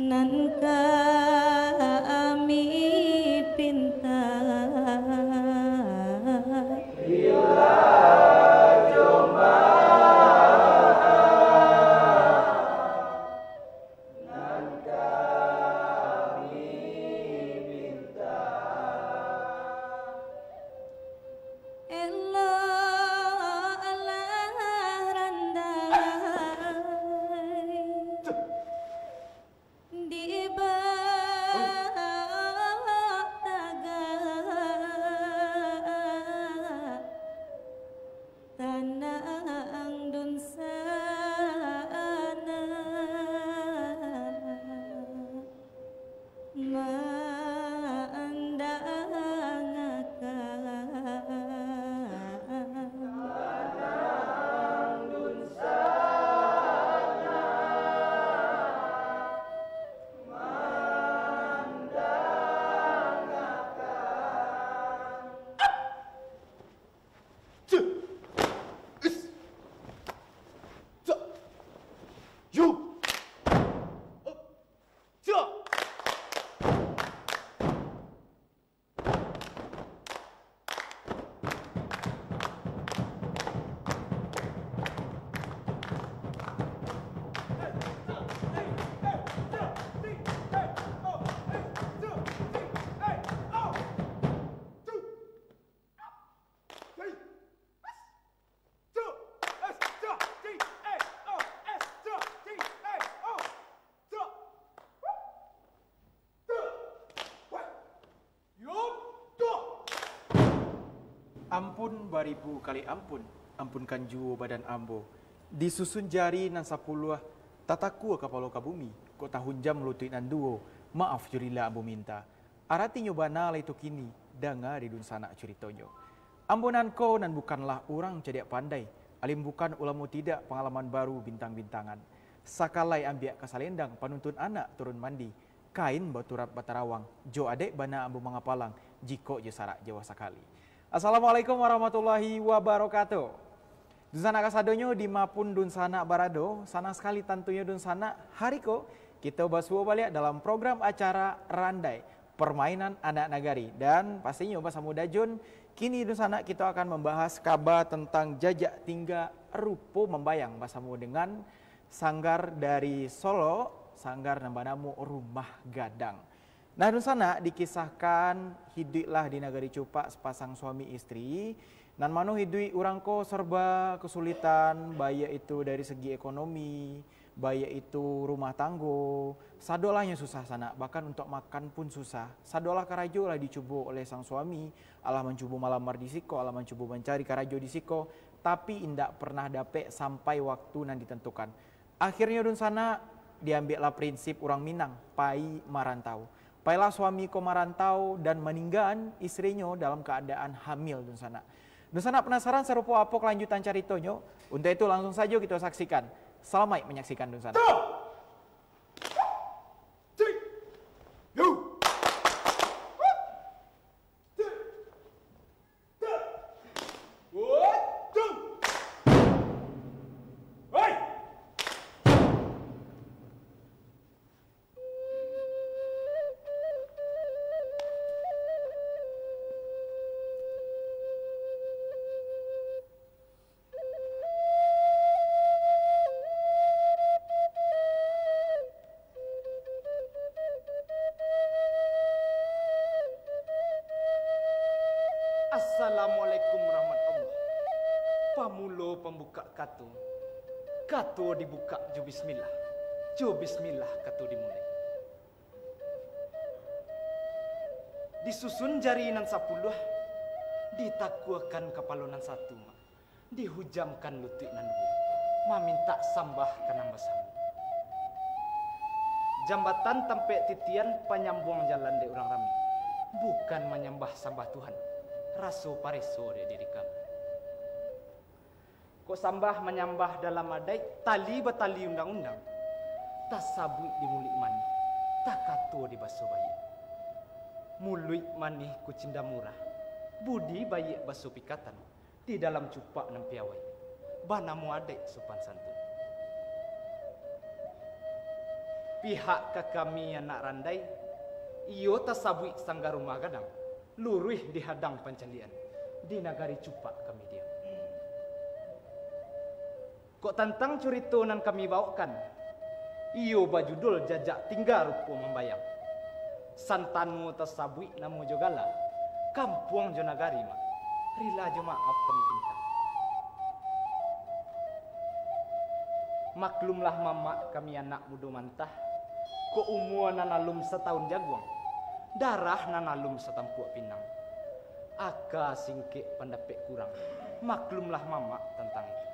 nan kami pinta Ampun baribu kali ampun, ampunkan jua badan ambo. Disusun jari nan sapuluh, tataku kapalo ka bumi. Ko tahun jam lutui nan duo, maaf jurila ambo minta. Arati nyobana itu kini, danga di dun sana ceritonyo. Ambonan ko nan bukanlah orang cediak pandai, alim bukan ulamu tidak pengalaman baru bintang-bintangan. Sakalai ambiak kasalendang panuntun anak turun mandi, kain baturat batarawang, jo adek bana ambo mangapalang, jiko je sarak jawa sakali. Assalamualaikum warahmatullahi wabarakatuh. Dun sana kasadonyo di mapun dun sana barado, sana sekali tentunya dun sana hariko kita basuh balik dalam program acara Randai, permainan anak nagari. Dan pastinya bahasa muda Jun, kini dun sana kita akan membahas kabar tentang jajak tinggal rupo membayang bahasa muda dengan sanggar dari Solo, sanggar nambanamu Rumah Gadang. Nah, di sana dikisahkan hiduplah di negari Cupak sepasang suami istri. Nan mano hidup orang ko serba kesulitan, baik itu dari segi ekonomi, baik itu rumah tanggo, sadolahnya susah sana, bahkan untuk makan pun susah. Sadolah karajo lah dicubo oleh sang suami, Allah mencubo malamar di siko, Allah mencubo mencari karajo di siko, tapi indak pernah dapet sampai waktu nan ditentukan. Akhirnya dun sana diambillah prinsip orang Minang, pai marantau. Pailah suami ko marantau dan meninggal istrinya dalam keadaan hamil dun sana. Dun sana penasaran serupa apa kelanjutan caritonyo? Untuk itu langsung saja kita saksikan. Selamat menyaksikan dun sana. Assalamualaikum warahmatullahi. Pamulo pembuka katu. Katu dibuka jo bismillah. Jo bismillah katu dimulai. Disusun jari nan 10, ditakuakan kapalonan 1, dihujamkan lutut nan 2, maminta sambah kanang basamu. Jambatan tempe titian penyambung jalan de orang rami, bukan menyembah sambah Tuhan. Raso pareso de diri kami. Kok sambah menyambah dalam adai tali batali undang-undang. Tasabui dimulik mani, takato di baso bayi. Muluik manih kucinda murah, budi bayi baso pikatan di dalam cupak nempiawai. Banamu adek sopan santun. pihak ke kami anak randai, iyo tasabui sanggar rumah gadang, luruh di hadang pancalian, di nagari cupak kami diam. Kok tantang curito nan kami bawakan, iyo bajudul jajak tinggal rupo membayang. Santanmu tasabui namu jogala, kampuang jo nagari mak, rila jo maaf kami pinta. Maklumlah mama kami anak muda mantah, ko umur nanalum setahun jaguang, darah nanalum setampuak pinang. Aka singkek pandapek kurang, maklumlah mama tentang itu.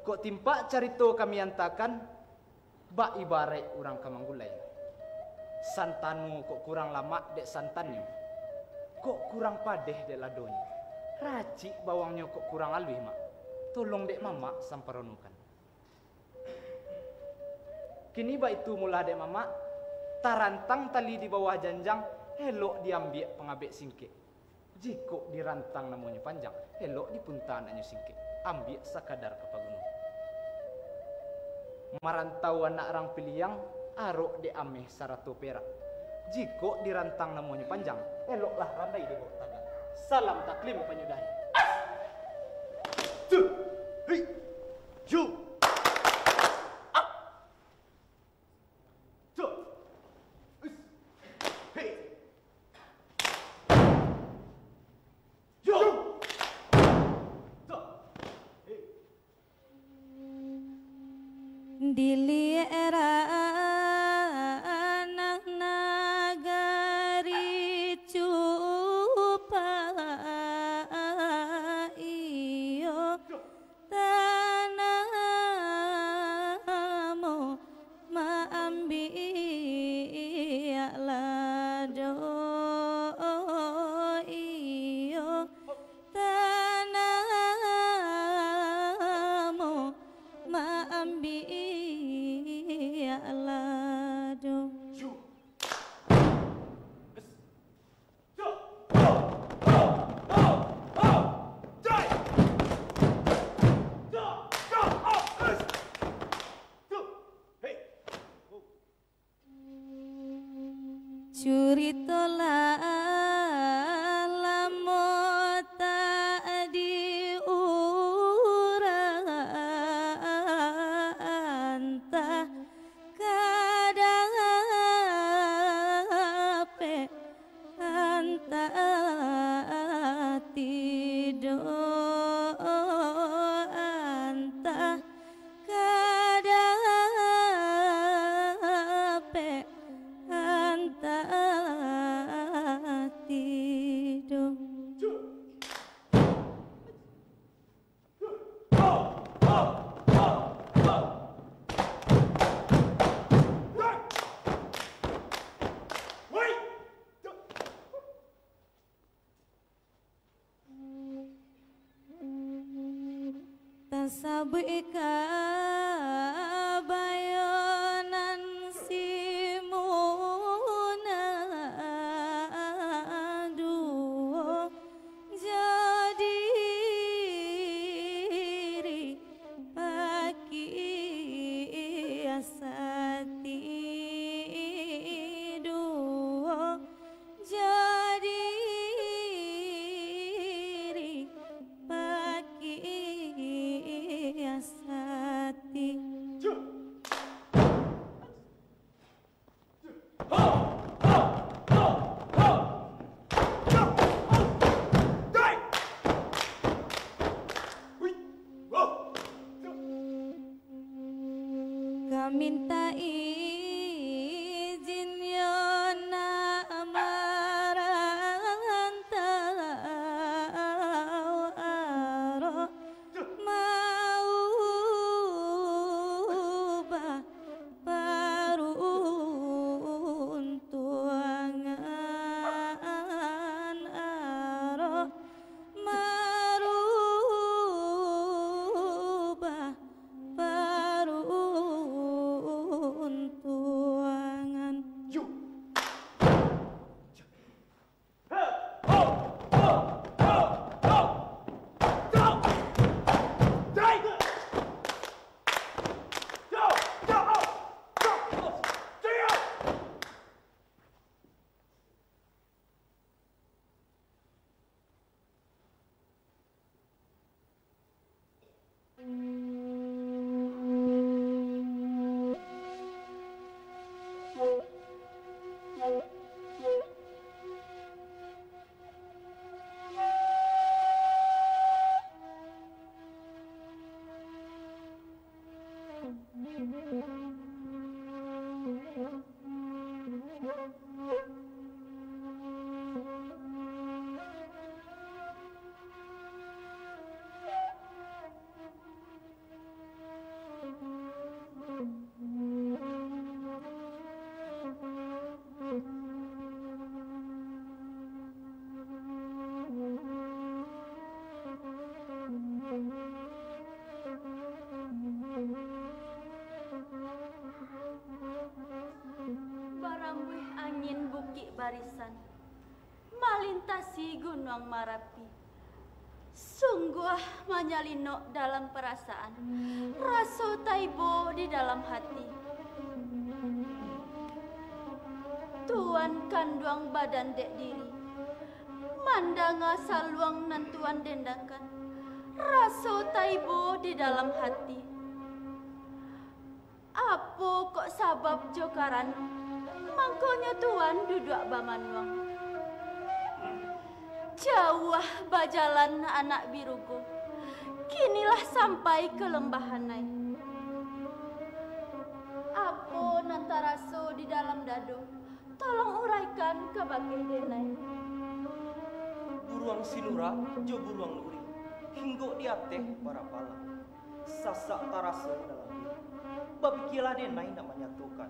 Kok timpak carito kami antakan, bak ibarat orang kamanggulai. Santanmu kok kurang lama dek santannya, kok kurang padeh dek ladonya. Racik bawangnya kok kurang alwi mak. Tolong dek mama samparonukan. Kini ba itu mula dek mama, tarantang tali di bawah janjang, elok diambil pengabek singkek. Jiko dirantang namanya panjang, elok dipunta anaknya singkek. Ambil sakadar ke pagunung. Marantau anak orang piliang, arok de ameh sarato perak. Jiko dirantang namanya panjang, eloklah randai di bawah taga. Salam taklim penyudahi. Hei, ju, up, ju, hei, ju, hei. Diliran nagari cupak iyo tanamu maambil lado iyo tanamu maambil lado. Curitolah lamun tak diurang tah kadape anta tidur anta kadape anta tidur. Tasabui kabayonan simuna duo jadiri paki asati duo jadiri paki asati. Kaminta izin yona marantau aro mau bah paruntuangan aro marubah paruntuangan Barambuih angin bukit barisan, melintasi gunung Marapi. Sungguh menyalinok dalam perasaan, rasa taibo di dalam hati. Tuan kanduang badan dek diri, mandanga saluang nan tuan dendangkan, rasa taibo di dalam hati. Apa kok sabab jokaran, mangkonya tuan duduk bamanuang. Jauh bajalan anak biruku, kinilah sampai ke lembahanai. Apa nantaraso di dalam dado, tolong uraikan ke bagi denai. Buruang sinura, jo buruang luri, hinggo di ateh para pala. Sasak taraso dalam diri, babikilah denai namanya tukan.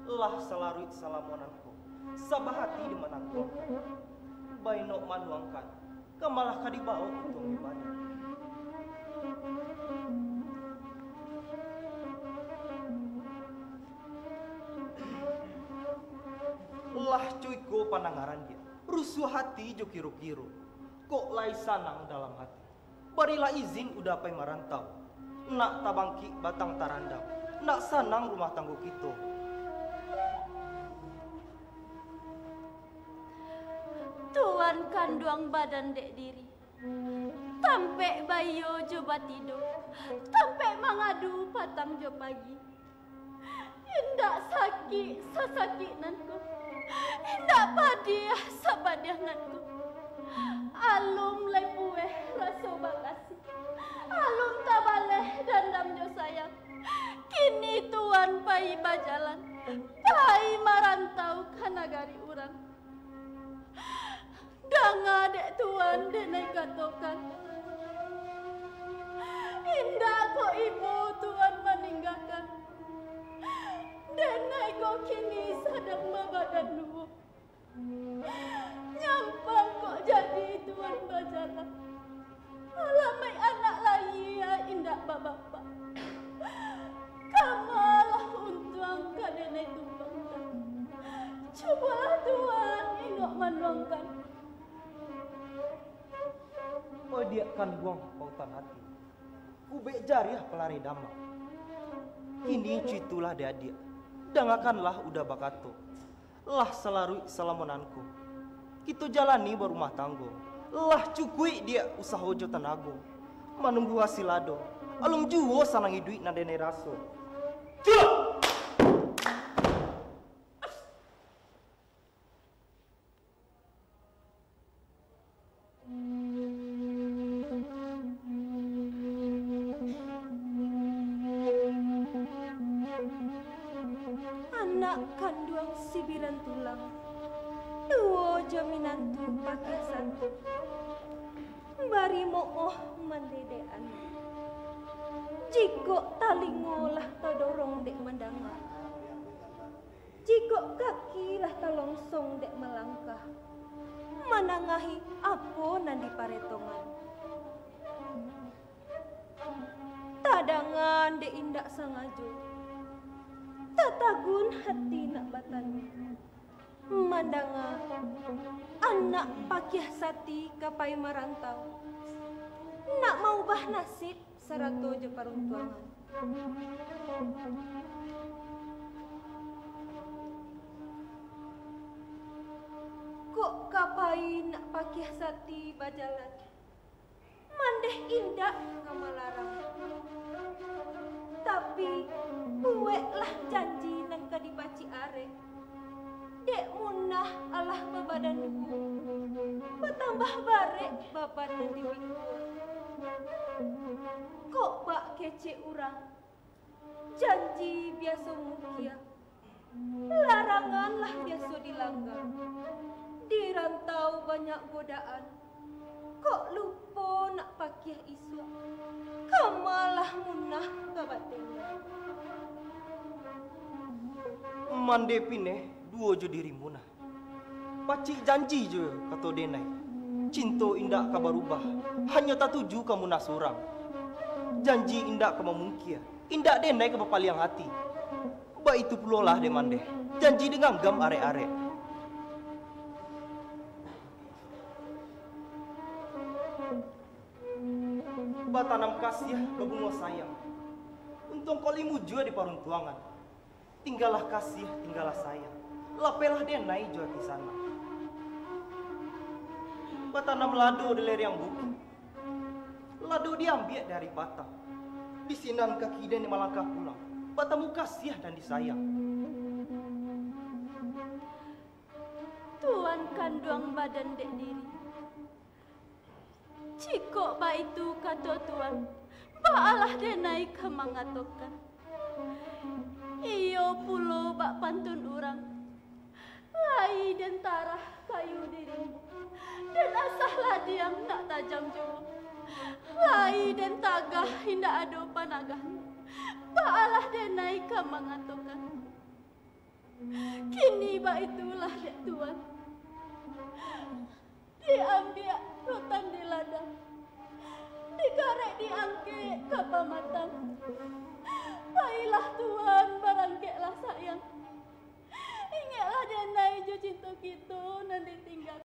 Lah salaruit salamonanku, sabah hati di menangku. Bainok manuangkan, kemalah kadibao untung ibadah. Lah cuiku panangaran dia, rusuh hati jo kiru-kiru. Kok lai sanang dalam hati, barilah izin udah pai marantau. Nak tabangki batang tarandau, nak sanang rumah tangguh kita. Tuan kanduang badan dek diri, tampe bayo jo batido, tampe mangadu patang jo pagi. Indak sakit sasakit nanku, indak padiah sabadiah nanku. Alum lepueh rasa bakasi, alum tabaleh dandam jo sayang. Kini tuan pai bajalan, pai marantau ke nagari urang. Danga dek tuan denai katokan, indah kok ibu tuan meninggalkan. Denai kok kini sadang babadan nubu, nyampang kok jadi tuan bajalan. Alamai anak layi ya indah bapak. Kamalah untuang ka denai tumbang. Cobalah tuan ingok manuangkan. Oh dia kan buang pautan hati, ubek jariah pelari dama. Kini cuitulah dia, dangakanlah udah bakato. Lah selarui salamonanku, kita jalani berumah tanggo. Lah cukui dia usaha ojo tenago, menunggu hasil lado. Alum juwo sanangi duit nadene raso. Cuk! Anak kanduang sibiran tulang, duo jaminan tu pakai satu. Bari mooh mendedean, jiko talingolah todorong dek mendengar, jiko kakilah talongsong dek melangkah, menangahi apa nandi paretongan. Tadangan dek indak sangajo, tatagun hati nak batani. Mandanga anak pakiah sati kapai marantau, nak mau bah nasib sarato je paruntuangan. Kok kapai nak pakiah sati bajalan, mandeh indak kamalarang. Tapi bueklah janji nang kadipaci are. Dek munah alah babadan duku, bertambah barek babat nanti minggu. Kok bak kece urang, Janji biasa mukia, laranganlah biasa dilanggar. Di rantau banyak godaan, kok lupa nak pakai isu. Kamalah munah kabat tinggal. Mande pineh dua je dirimu nah. Pacik janji je kata denai. Cinta indak ka berubah, hanya tak tuju kamu nak surang. Janji indak ka memungkia, indak denai ke bepaliang hati. Ba itu pulolah de mande. Janji dengan gam arek-arek. Ba tanam kasih babungo sayang. Untung kolimu juga di parung tuangan. Tinggallah kasih, tinggallah sayang. Lapelah denai jua di sana. Ba tanam lado di lereng bukit. Lado diambil dari batang. Di sinan kaki dan malangkah pulang. Batamu kasih dan disayang. Tuan kanduang badan dek diri. Cikok ba itu kata tuan, baalah denai kemangatokan. Iyo pulo bak pantun orang. Lai dan tarah kayu dirimu. Dan asahlah diam nak tajam jua. Lai dan tagah hindak ado panagah. Baalah denai kemangatokan. Kini ba itulah dek tuan. Diambil rotan di ladang. Dikarek diangkit ke pamatang. Baiklah tuan, barangkeklah sayang. Ingatlah denai jo cinta kita nanti tinggal.